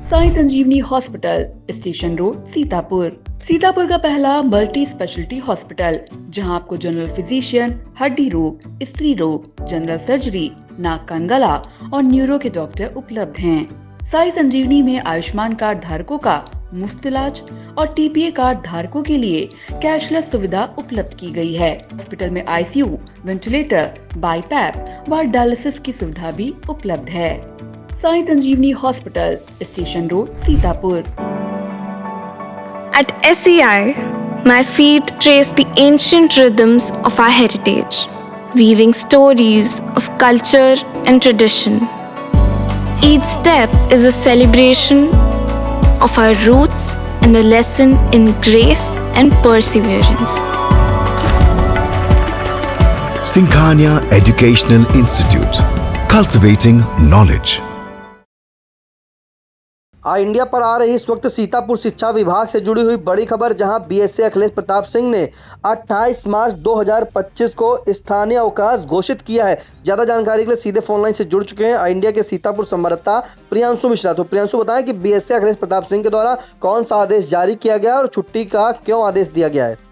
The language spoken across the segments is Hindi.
साई संजीवनी hospital, station road, Sitapur. Sitapur का पहला मल्टी स्पेशलिटी हॉस्पिटल, जहां आपको जनरल फिजिशियन, हड्डी रोग, स्त्री रोग, जनरल सर्जरी, नाक कान गला और न्यूरो के डॉक्टर उपलब्ध हैं। साई संजीवनी में आयुष्मान कार्ड धारकों का मुफ्त इलाज और टीपीए कार्ड धारकों के लिए कैशलेस सुविधा उपलब्ध की गई है। हॉस्पिटल में आईसीयू, वेंटिलेटर, बाईपैप व डायलिसिस की सुविधा भी उपलब्ध है। साई संजीवनी hospital, station road, Sitapur. At SEI, my feet trace the ancient rhythms of our heritage, weaving stories of culture and tradition. Each step is a celebration of our roots and a lesson in grace and perseverance. Singhania Educational Institute, cultivating knowledge. India पर आ रही इस वक्त सीतापुर शिक्षा विभाग से जुड़ी हुई बड़ी खबर, जहां बीएसए अखिलेश प्रताप सिंह ने 28 मार्च 2025 को स्थानीय अवकाश घोषित किया है। ज्यादा जानकारी के लिए सीधे फोन लाइन से जुड़ चुके हैं इंडिया के सीतापुर संवाददाता प्रियांशु मिश्रा। तो प्रियांशु, बताएं कि बीएसए अखिलेश प्रताप सिंह के द्वारा कौन सा आदेश जारी किया गया और छुट्टी का क्यों आदेश दिया गया है?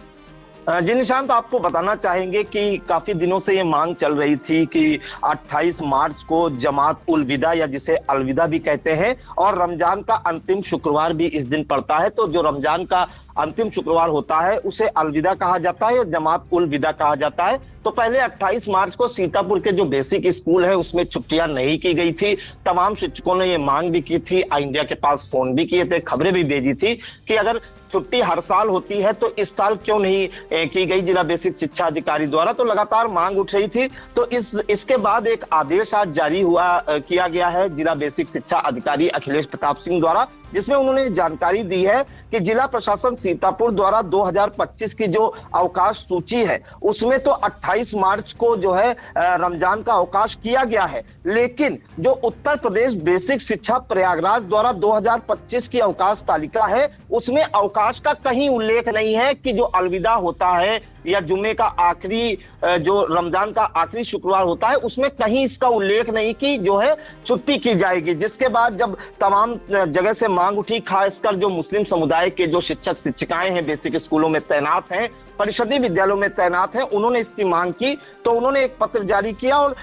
जी निशांत, आपको बताना चाहेंगे कि काफी दिनों से ये मांग चल रही थी कि 28 मार्च को जमात उल विदा या जिसे अलविदा भी कहते हैं, और रमजान का अंतिम शुक्रवार भी इस दिन पड़ता है। तो जो रमजान का अंतिम शुक्रवार होता है उसे अलविदा कहा जाता है और जमात उल विदा कहा जाता है। तो पहले 28 मार्च को सीतापुर के जो बेसिक स्कूल है उसमें छुट्टियां नहीं की गई थी। तमाम शिक्षकों ने ये मांग भी की थी, इंडिया के पास फोन भी किए थे, खबरें भी भेजी थी कि अगर छुट्टी हर साल होती है तो इस साल क्यों नहीं की गई जिला बेसिक शिक्षा अधिकारी द्वारा। तो लगातार मांग उठ रही थी। तो इसके बाद एक आदेश आज जारी किया गया है जिला बेसिक शिक्षा अधिकारी अखिलेश प्रताप सिंह द्वारा, जिसमें उन्होंने जानकारी दी है कि जिला प्रशासन सीतापुर द्वारा 2025 की जो अवकाश सूची है उसमें तो 28 मार्च को जो है रमजान का अवकाश किया गया है, लेकिन जो उत्तर प्रदेश बेसिक शिक्षा प्रयागराज द्वारा 2025 की अवकाश तालिका है उसमें अवकाश का कहीं उल्लेख नहीं है कि जो अलविदा होता है या जुम्मे का आखिरी जो रमजान का आखिरी शुक्रवार होता है उसमें कहीं इसका उल्लेख नहीं कि जो है छुट्टी की जाएगी। जिसके बाद जब तमाम जगह से मांग उठी, खासकर जो मुस्लिम समुदाय के जो शिक्षक शिक्षिकाएं हैं बेसिक स्कूलों में तैनात हैं, परिषदीय विद्यालयों में तैनात हैं, उन्होंने इसकी मांग की। तो उन्होंने एक पत्र जारी किया और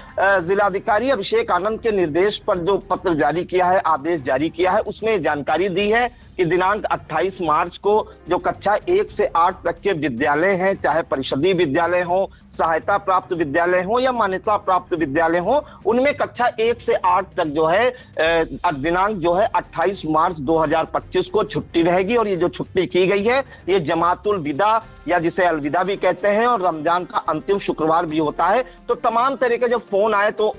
जिलाधिकारी अभिषेक आनंद के निर्देश पर जो पत्र जारी किया है, आदेश जारी किया है, उसमें जानकारी दी है कि दिनांक 28 मार्च को जो कक्षा 1 से 8 तक के विद्यालय हैं, चाहे परिषदीय विद्यालय हो, सहायता प्राप्त विद्यालय हो या मान्यता प्राप्त विद्यालय हो, उनमें कक्षा 1 से 8 तक जो है दिनांक जो है 28 मार्च 2025 को छुट्टी रहेगी। और ये जो छुट्टी की गई है ये जमातुल विदा या जिसे अलविदा भी कहते हैं और रमजान का अंतिम शुक्रवार भी होता है। तो तमाम तरह के जब फोन आए तो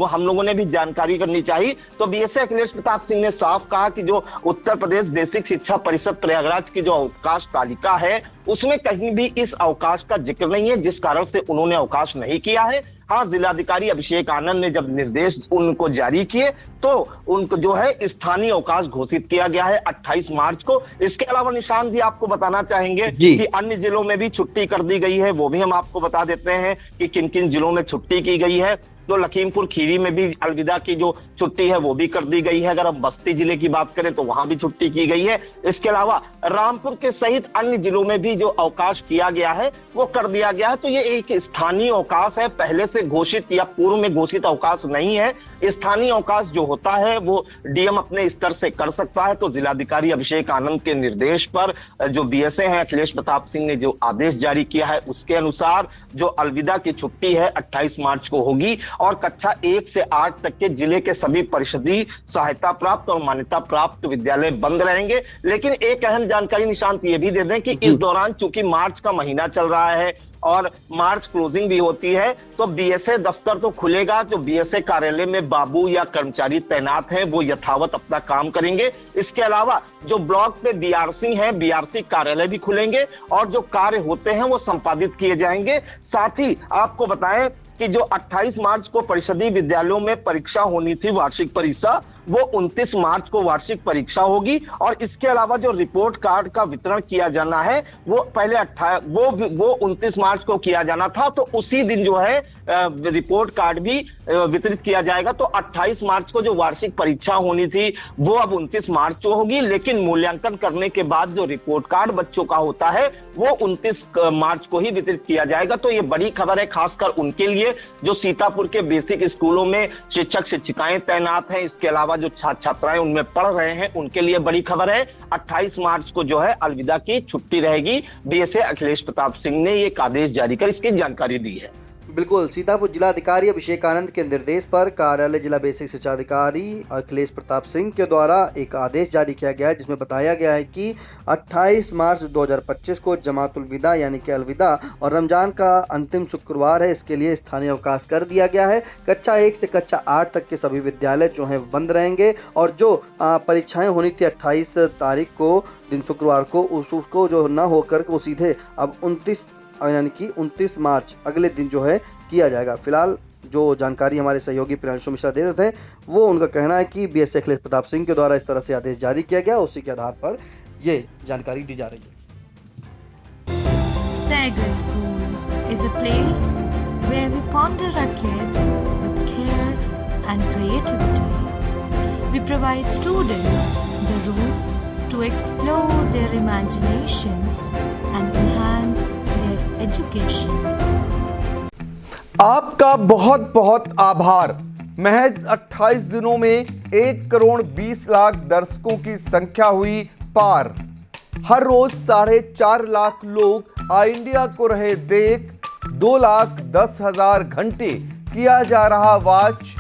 हम लोगों ने भी जानकारी करनी चाहिए। तो बीएसए अखिलेश प्रताप सिंह ने साफ कहा कि जो उत्तर प्रदेश बेसिक शिक्षा परिषद प्रयागराज की जो अवकाश तालिका है उसमें कहीं भी इस अवकाश का जिक्र नहीं है, जिस कारण से उन्होंने अवकाश नहीं किया है। हाँ, जिलाधिकारी अभिषेक आनंद ने जब निर्देश उनको जारी किए तो उनको जो है स्थानीय अवकाश घोषित किया गया है 28 मार्च को। इसके अलावा निशांत जी आपको बताना चाहेंगे कि अन्य जिलों में भी छुट्टी कर दी गई है, वो भी हम आपको बता देते हैं कि किन किन जिलों में छुट्टी की गई है। तो लखीमपुर खीरी में भी अलविदा की जो छुट्टी है वो भी कर दी गई है। अगर हम बस्ती जिले की बात करें तो वहां भी छुट्टी की गई है। इसके अलावा रामपुर के सहित अन्य जिलों में भी जो अवकाश किया गया है वो कर दिया गया है। तो ये एक स्थानीय अवकाश है, पहले से घोषित या पूर्व में घोषित अवकाश नहीं है। स्थानीय अवकाश जो होता है वो डीएम अपने स्तर से कर सकता है। तो जिलाधिकारी अभिषेक आनंद के निर्देश पर जो बीएसए हैं अखिलेश प्रताप सिंह ने जो आदेश जारी किया है उसके अनुसार जो अलविदा की छुट्टी है 28 मार्च को होगी और कक्षा 1 से 8 तक के जिले के सभी परिषदीय सहायता प्राप्त और मान्यता प्राप्त विद्यालय बंद रहेंगे। लेकिन एक अहम जानकारी निशांत ये भी दे दें कि इस दौरान चूंकि मार्च का महीना चल रहा है और मार्च क्लोजिंग भी होती है तो बीएसए दफ्तर तो खुलेगा। जो बीएसए कार्यालय में बाबू या कर्मचारी तैनात हैं वो यथावत अपना काम करेंगे। इसके अलावा जो ब्लॉक पे बीआरसी हैं, बीआरसी कार्यालय भी खुलेंगे और जो कार्य होते हैं वो संपादित किए जाएंगे। साथ ही आपको बताएं कि जो 28 मार्च को परिषदीय विद्यालयों में परीक्षा होनी थी, वार्षिक परीक्षा, वो 29 मार्च को वार्षिक परीक्षा होगी। और इसके अलावा जो रिपोर्ट कार्ड का वितरण किया जाना है वो पहले वो 29 मार्च को किया जाना था, तो उसी दिन जो है रिपोर्ट कार्ड भी वितरित किया जाएगा। तो 28 मार्च को जो वार्षिक परीक्षा होनी थी वो अब 29 मार्च को होगी, लेकिन मूल्यांकन करने के बाद जो रिपोर्ट कार्ड बच्चों का होता है वो 29 मार्च को ही वितरित किया जाएगा। तो ये बड़ी खबर है, खासकर उनके लिए जो सीतापुर के बेसिक स्कूलों में शिक्षक शिक्षिकाएं तैनात हैं, इसके अलावा जो छात्र छात्राएं उनमें पढ़ रहे हैं उनके लिए बड़ी खबर है। 28 मार्च को जो है अलविदा की छुट्टी रहेगी। बीएसए अखिलेश प्रताप सिंह ने एक आदेश जारी कर इसकी जानकारी दी है। बिल्कुल, सीतापुर जिलाधिकारी अभिषेक आनंद के निर्देश पर कार्यालय जिला बेसिक शिक्षा अधिकारी अखिलेश प्रताप सिंह के द्वारा एक आदेश जारी किया गया है, जिसमें बताया गया है कि 28 मार्च 2025 को जमातुल विदा यानी कि अलविदा और रमजान का अंतिम शुक्रवार है, इसके लिए स्थानीय अवकाश कर दिया गया है। कक्षा 1 से कक्षा 8 तक के सभी विद्यालय जो हैं बंद रहेंगे और जो परीक्षाएं होनी थी 28 तारीख को दिन शुक्रवार को, उसको जो न होकर वो सीधे अब 29 मार्च अगले दिन जो है किया जाएगा। फिलहाल जो जानकारी हमारे सहयोगी प्रियांशु मिश्रा दे रहे थे वो उनका कहना है कि बीएसए अखिलेश प्रताप सिंह के द्वारा इस तरह से आदेश जारी किया गया, उसी के आधार पर ये जानकारी दी जा रही है। Sagar School is a place where we ponder our kids with care and creativity. We provide students the room to explore their imaginations and enhance their education. आपका बहुत बहुत आभार। महज 28 दिनों में 1,20,00,000 दर्शकों की संख्या हुई पार। हर रोज 4.5 लाख लोग आई इंडिया को रहे देख। 2,10,000 घंटे किया जा रहा वॉच।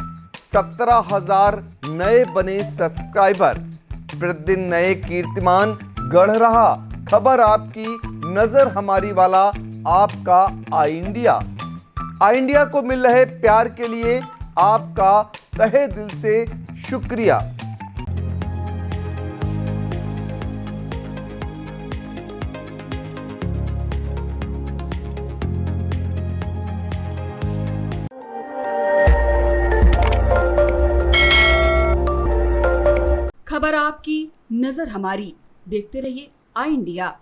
17,000 नए बने सब्सक्राइबर। प्रतिदिन नए कीर्तिमान गढ़ रहा खबर आपकी, नजर हमारी वाला आपका आई इंडिया। आई इंडिया को मिल रहे प्यार के लिए आपका तहे दिल से शुक्रिया। खबर आपकी, नजर हमारी। देखते रहिए आई इंडिया।